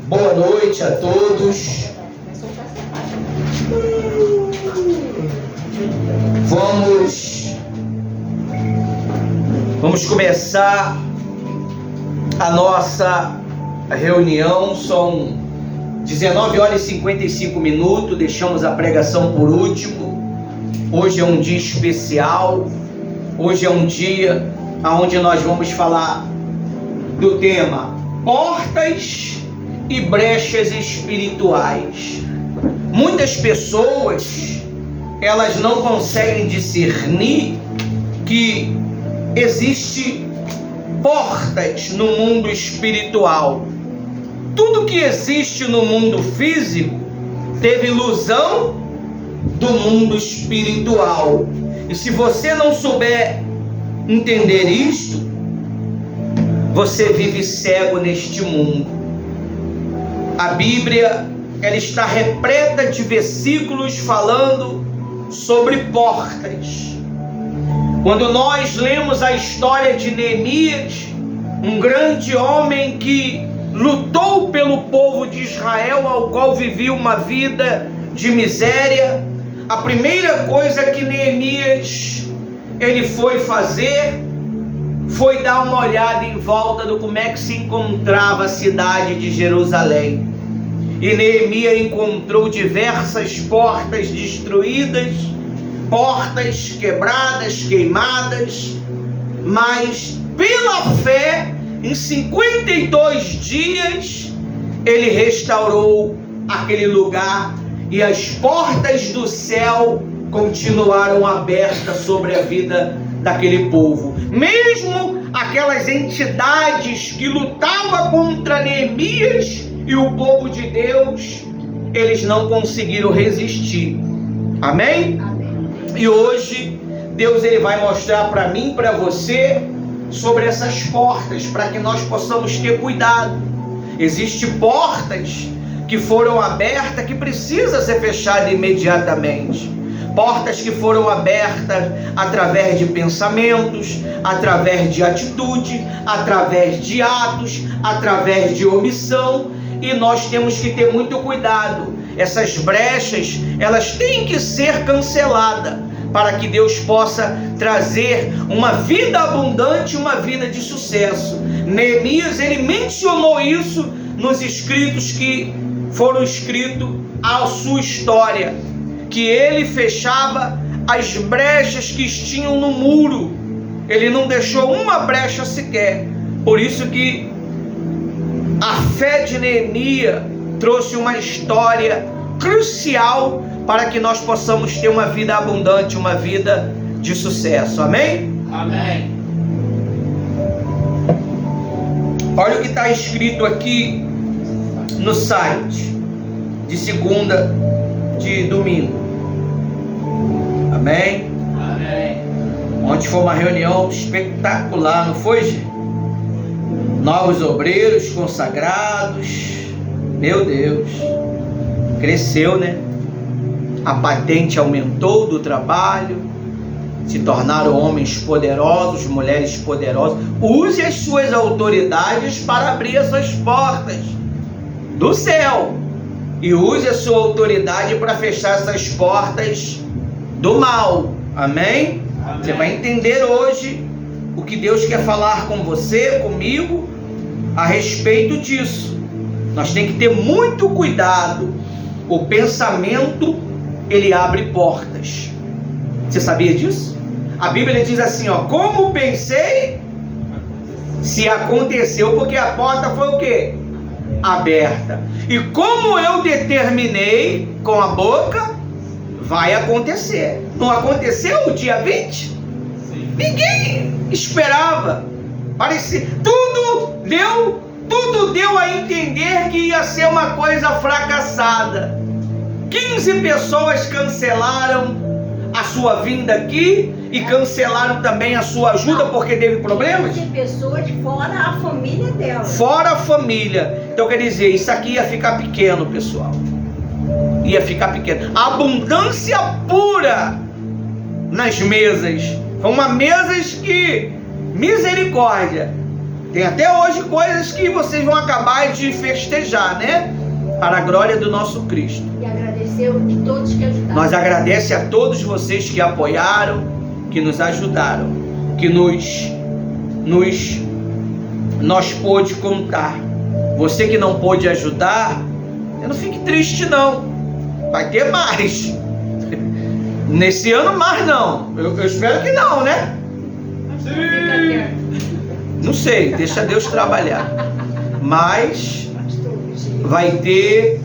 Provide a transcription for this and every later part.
Boa noite a todos. Vamos começar a nossa reunião. São 19 horas e 55 minutos. Deixamos a pregação por último. Hoje é um dia especial. Hoje é um dia onde nós vamos falar do tema portas e brechas espirituais. Muitas pessoas, elas não conseguem discernir que existe portas no mundo espiritual. Tudo que existe no mundo físico teve ilusão do mundo espiritual. E se você não souber entender isto, você vive cego neste mundo. A Bíblia, ela está repleta de versículos falando sobre portas. Quando nós lemos a história de Neemias, um grande homem que lutou pelo povo de Israel, ao qual vivia uma vida de miséria, a primeira coisa que Neemias ele foi fazer foi dar uma olhada em volta do como é que se encontrava a cidade de Jerusalém. E Neemias encontrou diversas portas destruídas, portas quebradas, queimadas, mas pela fé, em 52 dias, ele restaurou aquele lugar e as portas do céu continuaram abertas sobre a vida daquele povo. Mesmo aquelas entidades que lutavam contra Neemias e o povo de Deus, eles não conseguiram resistir. Amém? Amém. E hoje Deus ele vai mostrar para mim e para você sobre essas portas, para que nós possamos ter cuidado. Existem portas que foram abertas que precisa ser fechada imediatamente. Portas que foram abertas através de pensamentos, através de atitude, através de atos, através de omissão, e nós temos que ter muito cuidado. Essas brechas, elas têm que ser canceladas para que Deus possa trazer uma vida abundante, uma vida de sucesso. Neemias, ele mencionou isso nos escritos que foram escritos à sua história, que ele fechava as brechas que tinham no muro. Ele não deixou uma brecha sequer. Por isso que a fé de Neemias trouxe uma história crucial para que nós possamos ter uma vida abundante, uma vida de sucesso. Amém? Amém. Olha o que está escrito aqui no site de segunda, de domingo. Amém? Amém. Ontem foi uma reunião espetacular, não foi, gente? Novos obreiros consagrados. Meu Deus, cresceu, né? A patente aumentou do trabalho, se tornaram homens poderosos, mulheres poderosas. Use as suas autoridades para abrir essas portas do céu, e use a sua autoridade para fechar essas portas do mal. Amém? Amém? Você vai entender hoje o que Deus quer falar com você, comigo, a respeito disso. Nós temos que ter muito cuidado. O pensamento, ele abre portas. Você sabia disso? A Bíblia diz assim, ó: como pensei, se aconteceu, porque a porta foi o quê? Aberta. E como eu determinei com a boca, vai acontecer. Não aconteceu o dia 20? Sim. Ninguém esperava. Parecia, tudo deu a entender que ia ser uma coisa fracassada. 15 pessoas cancelaram a sua vinda aqui e cancelaram também a sua ajuda porque teve problemas. 15 pessoas fora a família dela. Fora a família. Então quer dizer, isso aqui ia ficar pequeno, pessoal. Ia ficar pequeno. Abundância pura nas mesas. Foram mesas que, misericórdia, Tem até hoje coisas que vocês vão acabar de festejar, né? Para a glória do nosso Cristo. E agradecer a todos que ajudaram. Nós agradecemos a todos vocês que apoiaram, que nos ajudaram, que nós pôde contar. Você que não pôde ajudar, não fique triste não. Vai ter mais. Nesse ano mais não. Eu espero que não, né? Não sei, deixa Deus trabalhar. Mas vai ter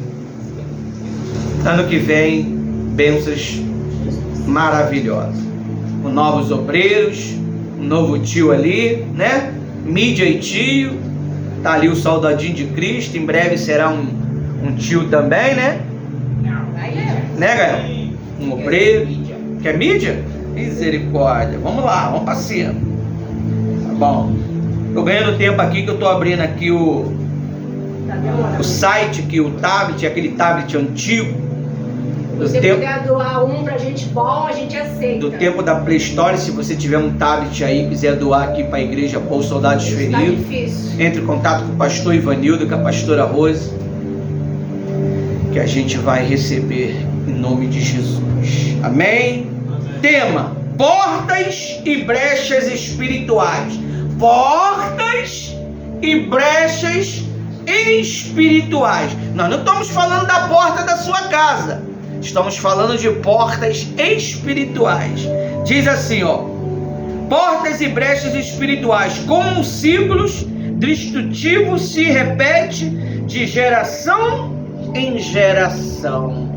ano que vem bênçãos maravilhosas. Com novos obreiros, um novo tio ali, né? Mídia e tio. Tá ali o soldadinho de Cristo. Em breve será um tio também, né? Né, Gael? Um obreiro. Quer mídia? Misericórdia. Vamos lá, vamos pra cima. Tá bom. Tô ganhando tempo aqui que eu tô abrindo aqui o site, que o tablet, aquele tablet antigo. Se você puder doar um pra gente bom, a gente aceita. Do tempo da pré-história, se você tiver um tablet aí, quiser doar aqui para a igreja Pôr Soldados Feridos, tá difícil. Entre em contato com o pastor Ivanildo, com a pastora Rose, que a gente vai receber em nome de Jesus. Amém? Tema: portas e brechas espirituais. Portas e brechas espirituais. Nós não estamos falando da porta da sua casa. Estamos falando de portas espirituais. Diz assim, ó: portas e brechas espirituais, como ciclos destrutivos, se repete de geração em geração.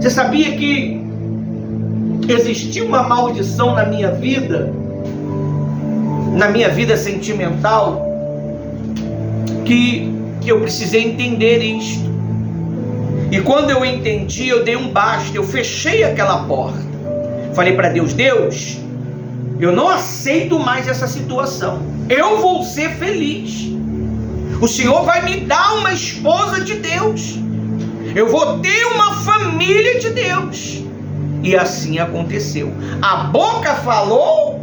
Você sabia que existia uma maldição na minha vida sentimental, que eu precisei entender isto? E quando eu entendi, eu dei um basta, eu fechei aquela porta. Falei para Deus: Deus, eu não aceito mais essa situação. Eu vou ser feliz. O Senhor vai me dar uma esposa de Deus. Eu vou ter uma família de Deus. E assim aconteceu. A boca falou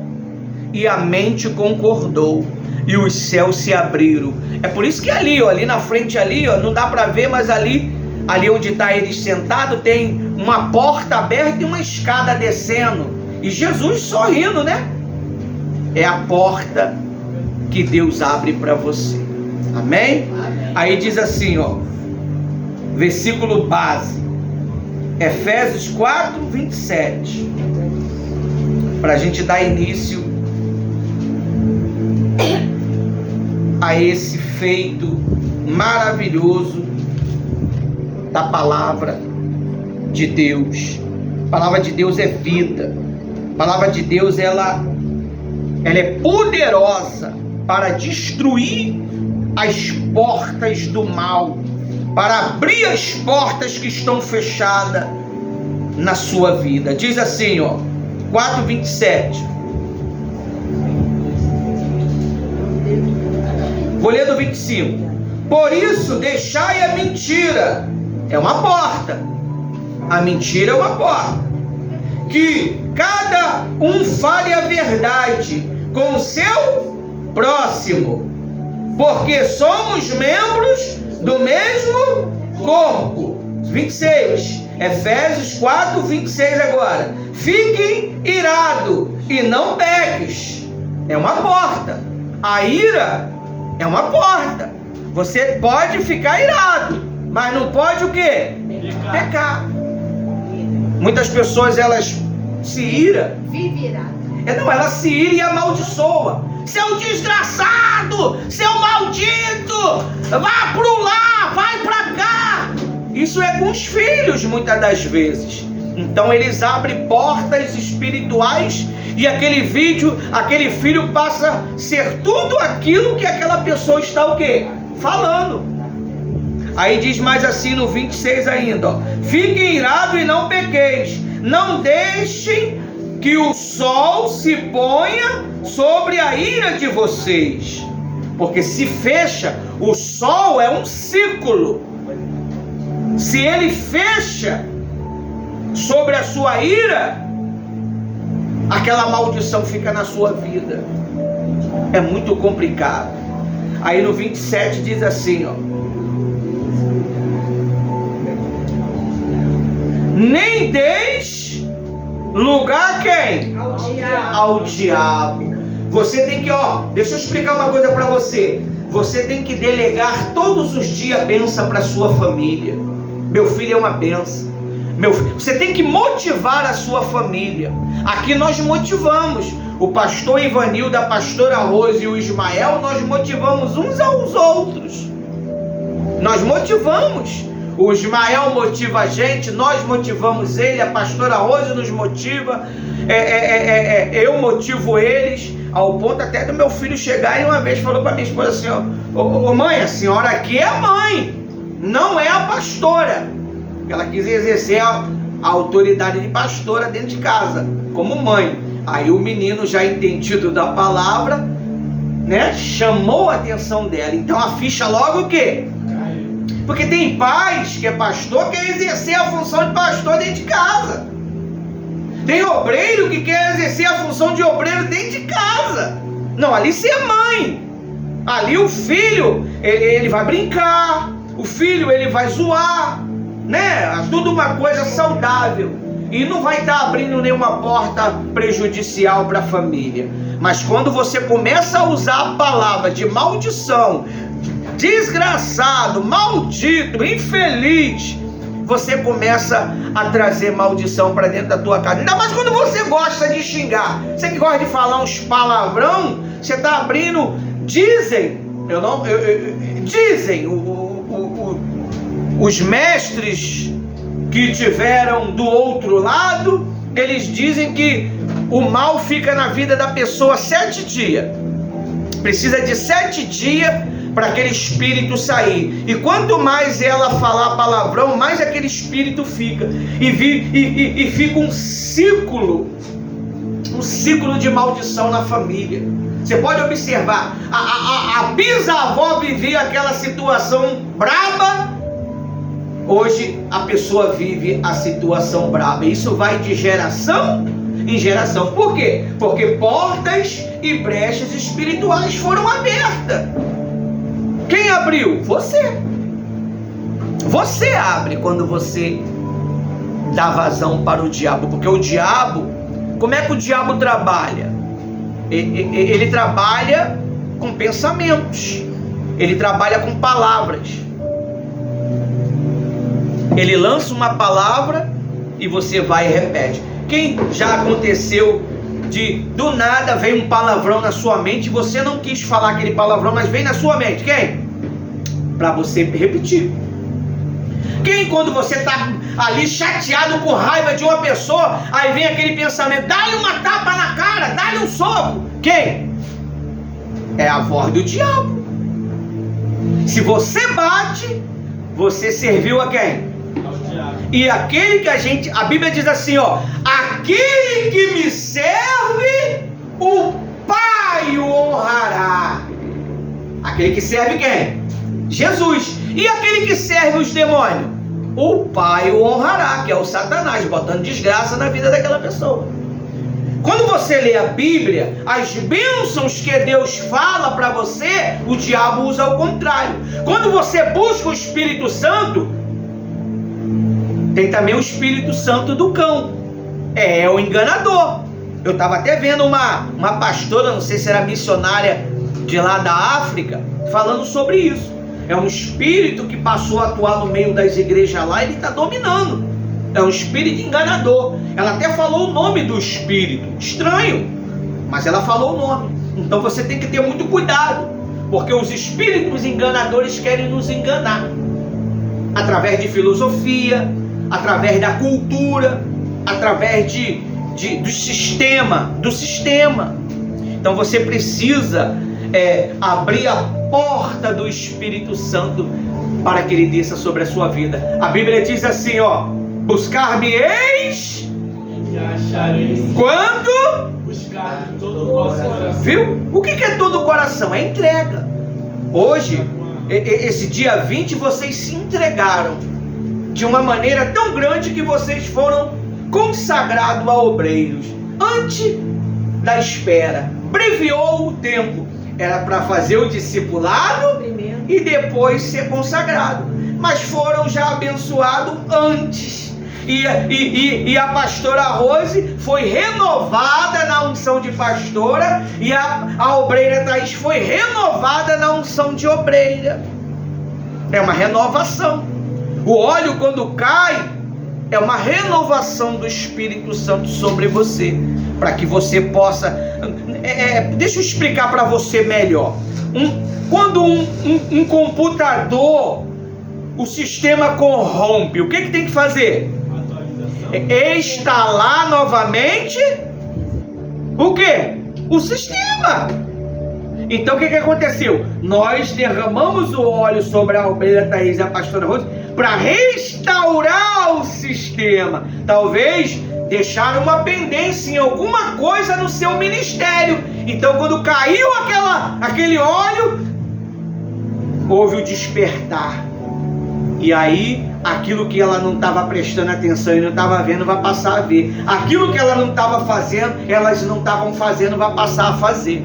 e a mente concordou. E os céus se abriram. É por isso que ali, ó, ali na frente ali, ó, não dá para ver, mas ali onde está eles sentados, tem uma porta aberta e uma escada descendo. E Jesus sorrindo, né? É a porta que Deus abre para você. Amém? Aí diz assim, ó, versículo base, Efésios 4, 27. Para a gente dar início a esse feito maravilhoso da palavra de Deus. A palavra de Deus é vida. A palavra de Deus ela é poderosa para destruir as portas do mal, para abrir as portas que estão fechadas na sua vida. Diz assim, ó, 4:27. Vou ler do 25. Por isso, deixai a mentira. É uma porta. A mentira é uma porta. Que cada um fale a verdade com o seu próximo, porque somos membros do mesmo corpo. 26. Efésios 4, 26 agora. Fiquem irados e não peques. É uma porta. A ira é uma porta. Você pode ficar irado, mas não pode o quê? Pecar. Muitas pessoas, elas se iram. Vive irado. Ela se ira e amaldiçoa. Seu desgraçado, seu maldito, vá pro lá, vai pra cá. Isso é com os filhos, muitas das vezes. Então eles abrem portas espirituais e aquele filho passa a ser tudo aquilo que aquela pessoa está o quê? Falando. Aí diz mais assim no 26 ainda, ó: fiquem irados e não pequeis, não deixem que o sol se ponha sobre a ira de vocês, porque se fecha, o sol é um ciclo. Se ele fecha sobre a sua ira, aquela maldição fica na sua vida. É muito complicado. Aí no 27 diz assim, ó: nem deis lugar a quem? Ao diabo. Ao diabo. Você tem que, deixa eu explicar uma coisa para você. Você tem que delegar todos os dias bênção para sua família. Meu filho é uma bênção. Você tem que motivar a sua família. Aqui nós motivamos. O pastor Ivanildo, a pastora Rose e o Ismael, nós motivamos uns aos outros. Nós motivamos. O Ismael motiva a gente, nós motivamos ele, a pastora Rose nos motiva, eu motivo eles, ao ponto até do meu filho chegar e uma vez falou para minha esposa assim, ô mãe, a senhora aqui é a mãe, não é a pastora. Ela quis exercer a autoridade de pastora dentro de casa, como mãe. Aí o menino, já entendido da palavra, né, chamou a atenção dela. Então a ficha logo o quê? Porque tem pais que é pastor, quer exercer a função de pastor dentro de casa. Tem obreiro que quer exercer a função de obreiro dentro de casa. Não, ali você é mãe. Ali o filho, ele vai brincar. O filho, ele vai zoar, né? Tudo uma coisa saudável. E não vai estar abrindo nenhuma porta prejudicial para a família. Mas quando você começa a usar a palavra de maldição, desgraçado, maldito, infeliz, você começa a trazer maldição para dentro da tua casa. Ainda mais quando você gosta de xingar. Você que gosta de falar uns palavrão, você está abrindo. Dizem, dizem os mestres que tiveram do outro lado, eles dizem que o mal fica na vida da pessoa 7 dias. Precisa de 7 dias para aquele espírito sair. E quanto mais ela falar palavrão, mais aquele espírito fica. E fica um ciclo de maldição na família. Você pode observar, a bisavó vivia aquela situação braba. Hoje a pessoa vive a situação braba. Isso vai de geração em geração. Por quê? Porque portas e brechas espirituais foram abertas. Quem abriu? Você. Você abre quando você dá vazão para o diabo. Porque o diabo, como é que o diabo trabalha? Ele trabalha com pensamentos. Ele trabalha com palavras. Ele lança uma palavra e você vai e repete. Quem já aconteceu do nada vem um palavrão na sua mente e você não quis falar aquele palavrão, mas vem na sua mente? Quem? Para você repetir. Quem, quando você está ali chateado, com raiva de uma pessoa, aí vem aquele pensamento, dá-lhe uma tapa na cara, dá-lhe um soco? Quem? É a voz do diabo. Se você bate, você serviu a quem? E aquele que a Bíblia diz assim, aquele que me serve, o Pai o honrará. Aquele que serve quem? Jesus. E aquele que serve os demônios? O Pai o honrará, que é o Satanás, botando desgraça na vida daquela pessoa. Quando você lê a Bíblia, as bênçãos que Deus fala para você, o diabo usa ao contrário. Quando você busca o Espírito Santo, tem também o Espírito Santo do cão. É o enganador. Eu estava até vendo uma pastora, não sei se era missionária de lá da África, falando sobre isso. É um espírito que passou a atuar no meio das igrejas lá e ele está dominando. É um espírito enganador. Ela até falou o nome do espírito. Estranho, mas ela falou o nome. Então você tem que ter muito cuidado, porque os espíritos enganadores querem nos enganar. Através de filosofia, através da cultura, através do sistema. Então você precisa abrir a porta do Espírito Santo para que ele desça sobre a sua vida. A Bíblia diz assim, buscar-me-eis e achareis quando buscar de todo o coração. Viu? O que é todo o coração? É entrega. Hoje, esse dia 20, vocês se entregaram de uma maneira tão grande que vocês foram consagrados a obreiros antes da espera. Previou o tempo. era para fazer o discipulado Primeiro. e depois ser consagrado. Mas foram já abençoados antes. E a pastora Rose foi renovada na unção de pastora, e a obreira Thaís foi renovada na unção de obreira. É uma renovação. O óleo, quando cai, é uma renovação do Espírito Santo sobre você, para que você possa... deixa eu explicar para você melhor. Quando um computador, o sistema corrompe, o que tem que fazer? Instalar novamente o quê? O sistema. Então o que aconteceu? Nós derramamos o óleo sobre a obreira Thaís e a pastora Rose para restaurar o sistema. Talvez deixaram uma pendência em alguma coisa no seu ministério. Então quando caiu aquele óleo, houve o despertar. E aí, aquilo que ela não estava prestando atenção e não estava vendo, vai passar a ver. Aquilo que ela não estava fazendo, elas não estavam fazendo, vai passar a fazer.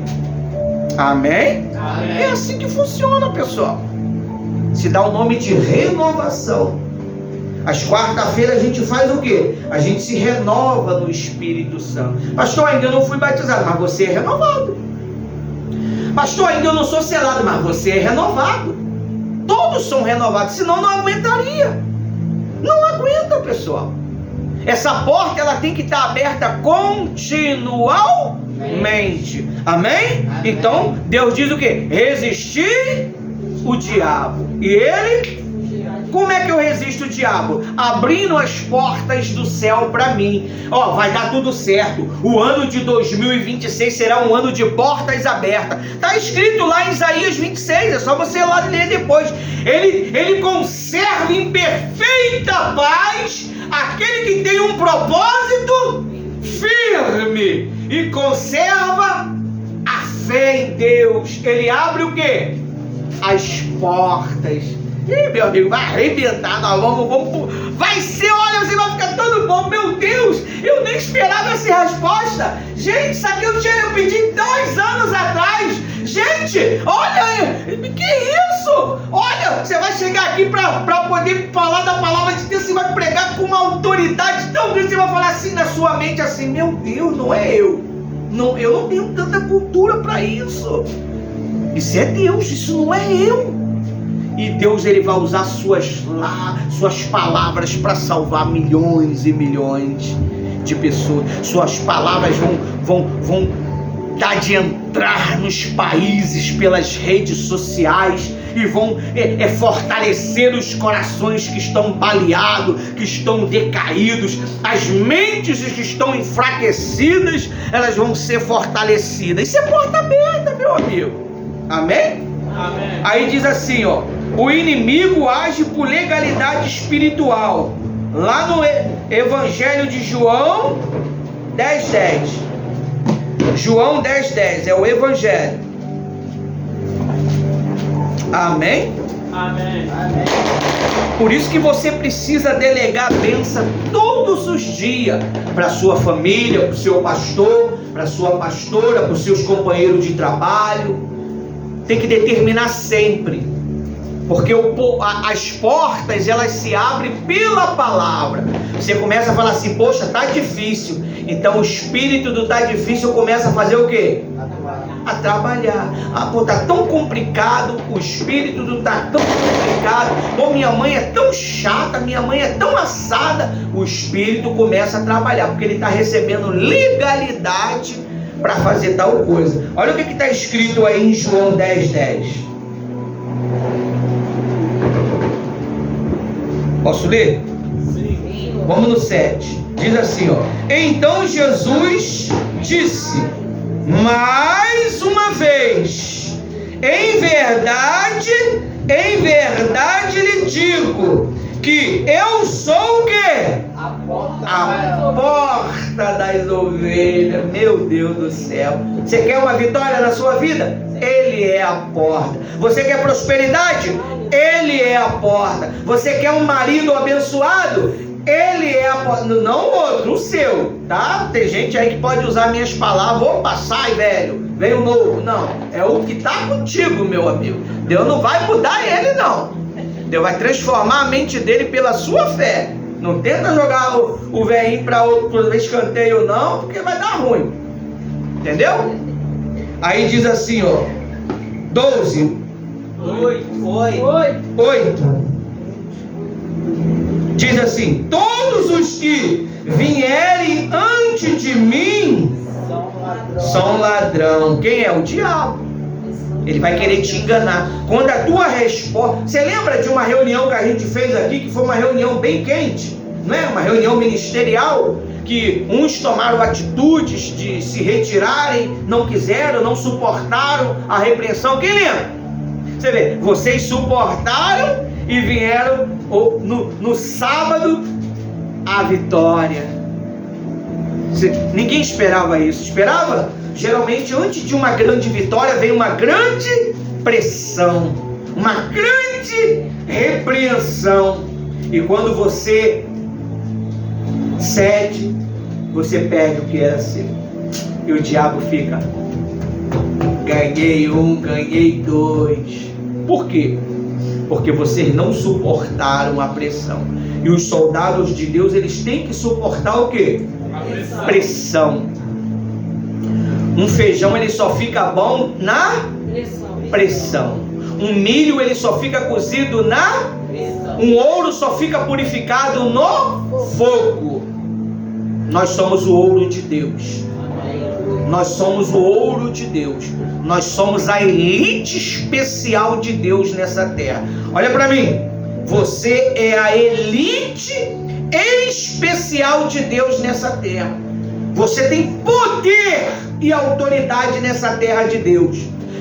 Amém? Amém. É assim que funciona, pessoal. Se dá o nome de renovação. Às quarta-feiras a gente faz o quê? A gente se renova no Espírito Santo. Pastor, ainda eu não fui batizado, mas você é renovado. Pastor, ainda eu não sou selado, mas você é renovado. Todos são renovados, senão não aguentaria. Não aguenta, pessoal. Essa porta, ela tem que estar aberta continuamente. Amém? Então, Deus diz o quê? Resistir o diabo. E ele... Como é que eu resisto o diabo? Abrindo as portas do céu para mim. Vai dar tudo certo. O ano de 2026 será um ano de portas abertas. Está escrito lá em Isaías 26. É só você ir lá ler depois. Ele conserva em perfeita paz aquele que tem um propósito firme e conserva a fé em Deus. Ele abre o quê? As portas. Ih, meu amigo, vai arrebentar, nós vamos, vai ser, olha, você vai ficar todo bom. Meu Deus, eu nem esperava essa resposta. Gente, isso aqui eu pedi 2 anos atrás. Gente, olha, que isso? Olha, você vai chegar aqui para poder falar da palavra de Deus, você vai pregar com uma autoridade tão grande, você vai falar assim na sua mente, assim, meu Deus, não é eu. Não, eu não tenho tanta cultura para isso. Isso é Deus, isso não é eu. E Deus, ele vai usar suas palavras para salvar milhões e milhões de pessoas. Suas palavras vão dar de entrar nos países pelas redes sociais e vão fortalecer os corações que estão baleados, que estão decaídos. As mentes que estão enfraquecidas, elas vão ser fortalecidas. Isso é porta aberta, meu amigo. Amém? Amém. Aí diz assim, o inimigo age por legalidade espiritual. Lá no Evangelho de João 10:10. João 10:10 é o Evangelho. Amém? Amém. Por isso que você precisa delegar a bênção todos os dias para sua família, para o seu pastor, para a sua pastora, para os seus companheiros de trabalho. Tem que determinar sempre, porque as portas, elas se abrem pela palavra. Você começa a falar assim, poxa, tá difícil. Então o espírito do tá difícil começa a fazer o quê? A trabalhar. Tá tão complicado, o espírito do tá tão complicado. Minha mãe é tão chata, minha mãe é tão assada. O espírito começa a trabalhar, porque ele está recebendo legalidade para fazer tal coisa. Olha o que está escrito aí em João 10:10. Posso ler? Sim. Vamos no 7. Diz assim, então Jesus disse mais uma vez, em verdade lhe digo que eu sou o quê? A porta das ovelhas. Meu Deus do céu. Você quer uma vitória na sua vida? Ele é a porta. Você quer prosperidade? Ele é a porta. Você quer um marido abençoado? Ele é a porta. Não o outro, o seu, tá? Tem gente aí que pode usar minhas palavras. Opa, sai, velho. vem o novo. Não, é o que está contigo, meu amigo. Deus não vai mudar ele, não. Deus vai transformar a mente dele pela sua fé. Não tenta jogar o velhinho para outro escanteio, não, porque vai dar ruim. Entendeu? Aí diz assim, ó, 12. 8. Diz assim: todos os que vierem antes de mim são ladrão. Quem é? O diabo. Ele vai querer te enganar. Quando a tua resposta... Você lembra de uma reunião que a gente fez aqui, que foi uma reunião bem quente, não é? Uma reunião ministerial, que uns tomaram atitudes de se retirarem, não quiseram, não suportaram a repreensão. Quem lembra? Você vê, vocês suportaram e vieram no sábado a vitória. Ninguém esperava isso. Esperava? Geralmente, antes de uma grande vitória, vem uma grande pressão, uma grande repreensão. E quando você cede, você perde o que era seu. E o diabo fica: ganhei um, ganhei dois. Por quê? Porque vocês não suportaram a pressão. E os soldados de Deus, eles têm que suportar o quê? A pressão. Um feijão, ele só fica bom na pressão. Um milho, ele só fica cozido na pressão. Um ouro só fica purificado no fogo. Nós somos o ouro de Deus. Nós somos o ouro de Deus. Nós somos a elite especial de Deus nessa terra. Olha para mim. Você é a elite especial de Deus nessa terra. Você tem poder e autoridade nessa terra de Deus.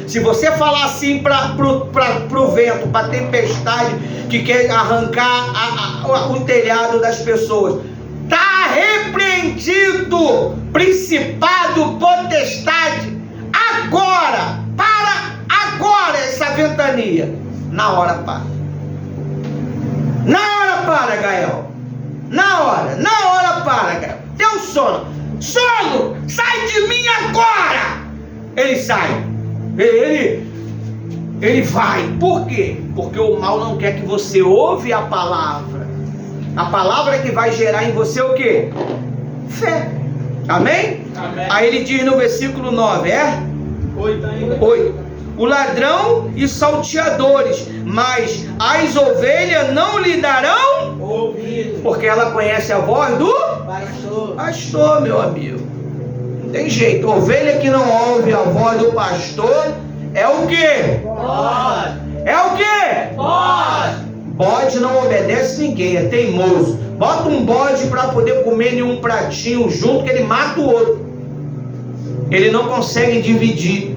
Se você falar assim para o vento, para a tempestade que quer arrancar o telhado das pessoas, está repreendido, principado, potestade, agora, para agora essa ventania. Na hora para. Na hora para, Gael. Na hora para, Gael. Deu sono. Sono, sai de mim agora! Ele sai. Ele vai. Por quê? Porque o mal não quer que você ouve a palavra. A palavra que vai gerar em você o quê? Fé. Amém? Amém. Aí ele diz no versículo 9, 8. O ladrão e salteadores, mas as ovelhas não lhe darão ouvido, porque ela conhece a voz do pastor, meu amigo. Não tem jeito. Ovelha que não ouve a voz do pastor é o quê? Bode. É o quê? Bode não obedece ninguém, é teimoso. Bota um bode para poder comer em um pratinho junto, que ele mata o outro. Ele não consegue dividir.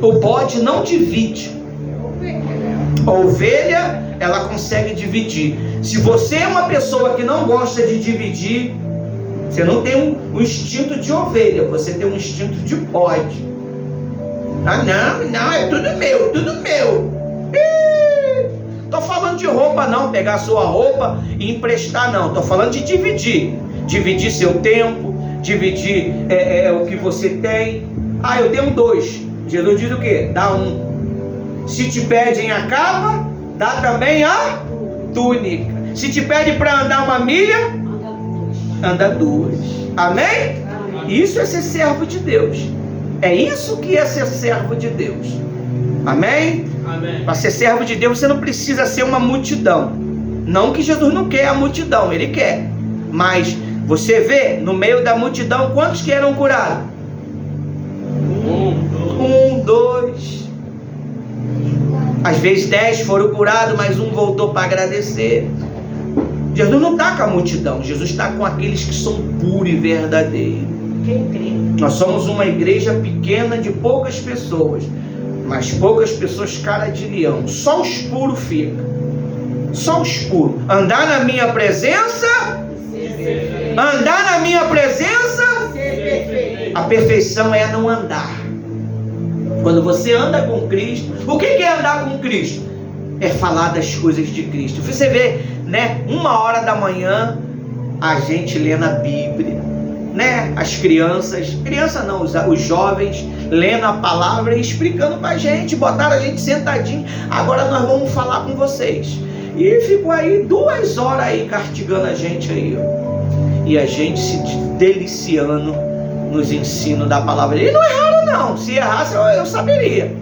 O bode não divide. A ovelha, ela consegue dividir. Se você é uma pessoa que não gosta de dividir, você não tem um instinto de ovelha, você tem um instinto de bode. Ah, não, é tudo meu. Tô falando de roupa não, pegar sua roupa e emprestar não. Tô falando de dividir. Dividir seu tempo, dividir o que você tem. Ah, eu tenho 2. Jesus diz o quê? Dá 1. Se te pedem a capa, dá também a túnica. Se te pede para andar 1 milha, anda 2. Amém? Isso é ser servo de Deus. É isso que é ser servo de Deus. Amém? Amém. Para ser servo de Deus você não precisa ser uma multidão. Não que Jesus não quer a multidão, Ele quer. Mas você vê, no meio da multidão, quantos que eram curados? 1, 2. Às vezes 10 foram curados, mas 1 voltou para agradecer. Jesus não está com a multidão, Jesus está com aqueles que são puros e verdadeiros. Quem crê? Nós somos uma igreja pequena de poucas pessoas, mas poucas pessoas cara de leão. Só os puros ficam. Só os puros. Andar na minha presença. Andar na minha presença. A perfeição é não andar. Quando você anda com Cristo, o que é andar com Cristo? É falar das coisas de Cristo. Você vê, né? 1 hora da manhã, a gente lê na Bíblia. né, as crianças não, os jovens lendo a palavra e explicando pra gente, botaram a gente sentadinho. Agora nós vamos falar com vocês. E ficou aí 2 horas aí castigando a gente aí, ó. E a gente se deliciando nos ensinos da palavra. E não erraram não, se errasse eu saberia.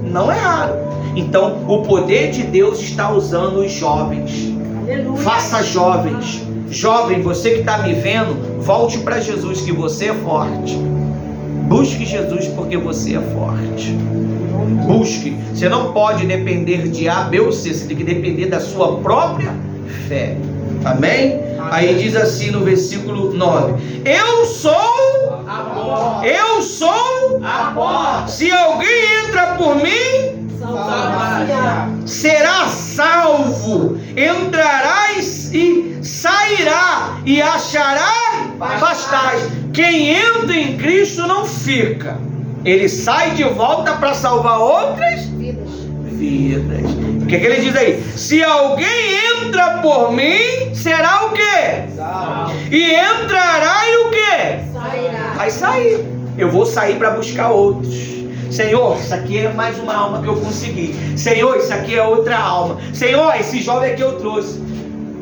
Não erraram. Então o poder de Deus está usando os jovens. Aleluia. Faça jovens. Jovem, você que está me vendo, volte para Jesus, que você é forte. Busque Jesus porque você é forte. Busque. Você não pode depender de A, B ou C. Você tem que depender da sua própria fé. Amém? Aí diz assim no versículo 9: Eu sou a porta. Se alguém entra por mim, será salvo. Entrará e sairá e achará pastagem. Quem entra em Cristo não fica. Ele sai de volta para salvar outras vidas. O que ele diz aí? Se alguém entra por mim, será o quê? Salvo. E entrará e o quê? Sairá. Vai sair. Eu vou sair para buscar outros. Senhor, isso aqui é mais uma alma que eu consegui. Senhor, isso aqui é outra alma. Senhor, esse jovem aqui eu trouxe.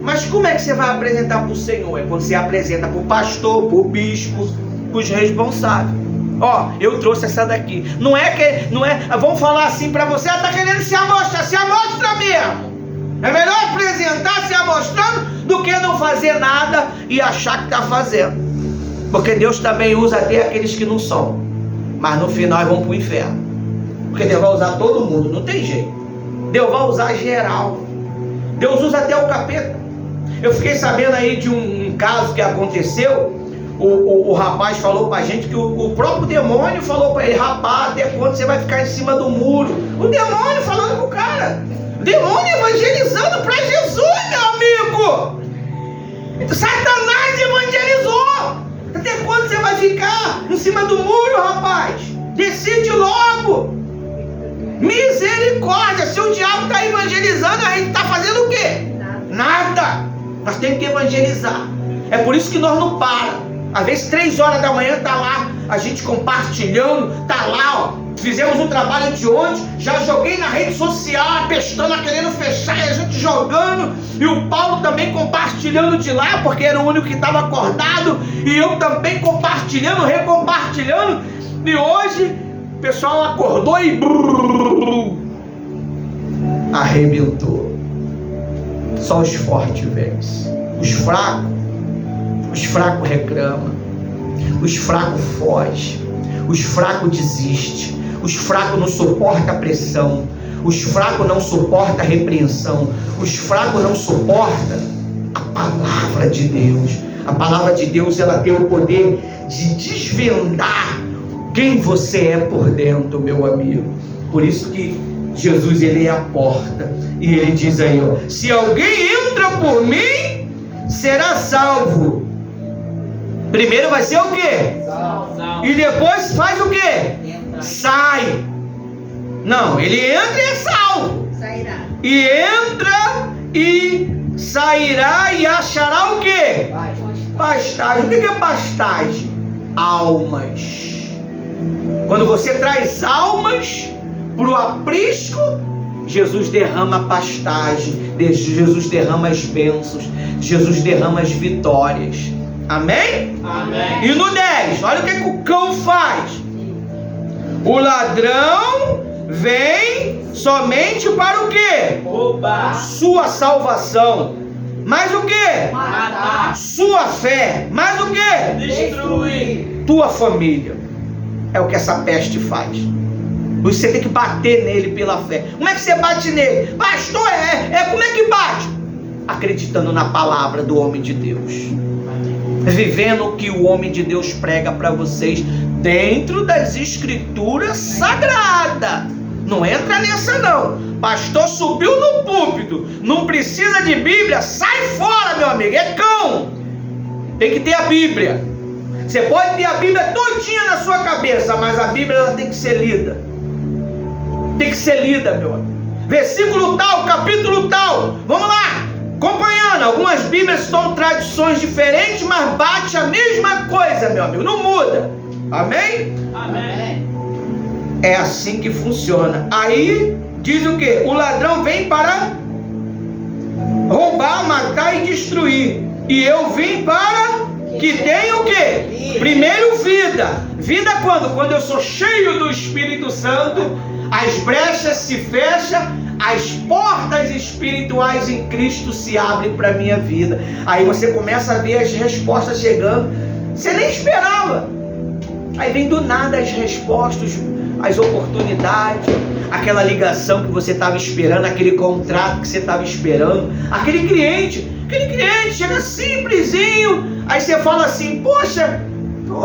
Mas como é que você vai apresentar para o Senhor? É quando você apresenta para o pastor, para o bispo, para os responsáveis. Ó, eu trouxe essa daqui. Não é, vamos falar assim para você, ela está querendo se amostra mesmo. É melhor apresentar se amostrando do que não fazer nada e achar que está fazendo. Porque Deus também usa até aqueles que não são. Mas no final vão para o inferno. Porque Deus vai usar todo mundo, não tem jeito. Deus vai usar geral. Deus usa até o capeta. Eu fiquei sabendo aí de um caso que aconteceu. O rapaz falou pra gente que o próprio demônio falou pra ele: rapaz, até quando você vai ficar em cima do muro? O demônio falando pro cara. O demônio evangelizando pra Jesus, meu amigo. Satanás evangelizou. Até quando você vai ficar em cima do muro, rapaz? Decide logo. Misericórdia. Se o diabo está evangelizando, a gente está fazendo o quê? Nada. Nós temos que evangelizar. É por isso que nós não paramos. Às vezes 3 horas da manhã está lá a gente compartilhando. Está lá, ó. Fizemos um trabalho de ontem. Já joguei na rede social, a pestana querendo fechar e a gente jogando. E o Paulo também compartilhando de lá, porque era o único que estava acordado. E eu também compartilhando, recompartilhando. E hoje o pessoal acordou e arrebentou. Só os fortes vencem. Os fracos reclamam. Os fracos fogem. Os fracos desistem. Os fracos não suportam a pressão. Os fracos não suportam a repreensão. Os fracos não suportam a palavra de Deus. A palavra de Deus, ela tem o poder de desvendar quem você é por dentro, meu amigo. Por isso que Jesus, ele é a porta. E ele diz aí, ó: se alguém entra por mim, será salvo. Primeiro vai ser o quê? Salvo. E depois faz o quê? Sai. Não, ele entra e é salvo. Sairá. E entra e sairá e achará o quê? Pastagem. O que é pastagem? Almas. Quando você traz almas para o aprisco, Jesus derrama pastagem, Jesus derrama as bênçãos, Jesus derrama as vitórias. Amém? Amém. E no 10, olha o que o cão faz. O ladrão vem somente para o quê? Roubar. Sua salvação. Mais o quê? Matar. Sua fé. Mais o quê? Destruir. Tua família. É o que essa peste faz. Você tem que bater nele pela fé. Como é que você bate nele? Pastor, como é que bate? Acreditando na palavra do homem de Deus. Vivendo o que o homem de Deus prega para vocês dentro das escrituras sagradas. Não entra nessa não. Pastor subiu no púlpito, não precisa de Bíblia, sai fora, meu amigo, é cão. Tem que ter a Bíblia. Você pode ter a Bíblia todinha na sua cabeça, mas a Bíblia, ela tem que ser lida. Tem que ser lida, meu amigo. Versículo tal, capítulo tal. Vamos lá, acompanhando. funciona. Algumas Bíblias são traduções diferentes, mas bate a mesma coisa, meu amigo. Não muda. Amém? Amém. É assim que funciona. Aí diz o quê? O ladrão vem para roubar, matar e destruir. E eu vim para que tenha o quê? Primeiro vida. Vida quando? Quando eu sou cheio do Espírito Santo, as brechas se fecham, as portas espirituais em Cristo se abrem para a minha vida. Aí você começa a ver as respostas chegando. Você nem esperava. Aí vem do nada as respostas, as oportunidades, aquela ligação que você estava esperando, aquele contrato que você estava esperando, aquele cliente chega simplesinho, aí você fala assim, poxa,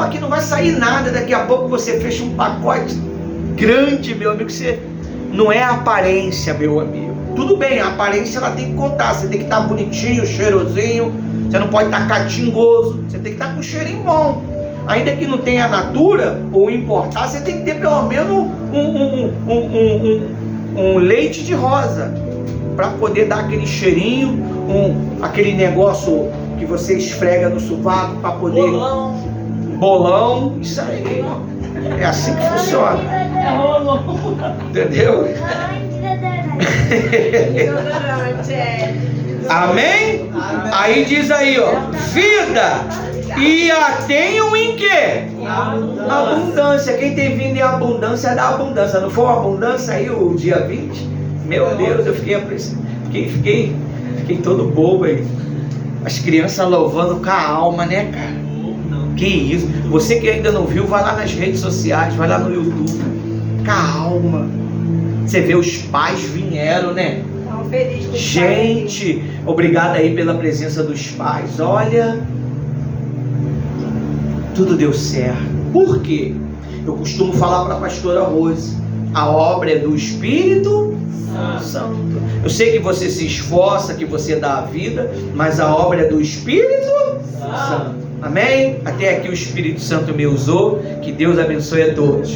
aqui não vai sair nada, daqui a pouco você fecha um pacote grande, meu amigo, você não é a aparência, meu amigo. Tudo bem, a aparência ela tem que contar, você tem que estar bonitinho, cheirosinho, você não pode estar catingoso, você tem que estar com um cheirinho bom. Ainda que não tenha natura ou importar, você tem que ter pelo menos um leite de rosa para poder dar aquele cheirinho, aquele negócio que você esfrega no sovaco para poder... Bolão, isso aí. É assim que funciona. É rolão. Entendeu? Amém? Aí diz aí, ó, vida, e a tenham em quê? Abundância. Quem tem vindo em abundância dá abundância. Não foi uma abundância aí o dia 20? Meu Deus, eu fiquei todo bobo aí. As crianças louvando com a alma, né, cara? Que isso? Você que ainda não viu, vai lá nas redes sociais, vai lá no YouTube. Com a alma. Você vê, os pais vieram, né? Gente, obrigado aí pela presença dos pais. Olha, tudo deu certo. Por quê? Eu costumo falar para a pastora Rose, a obra é do Espírito Santo. Eu sei que você se esforça, que você dá a vida, mas a obra é do Espírito Santo. Amém? Até aqui o Espírito Santo me usou. Que Deus abençoe a todos.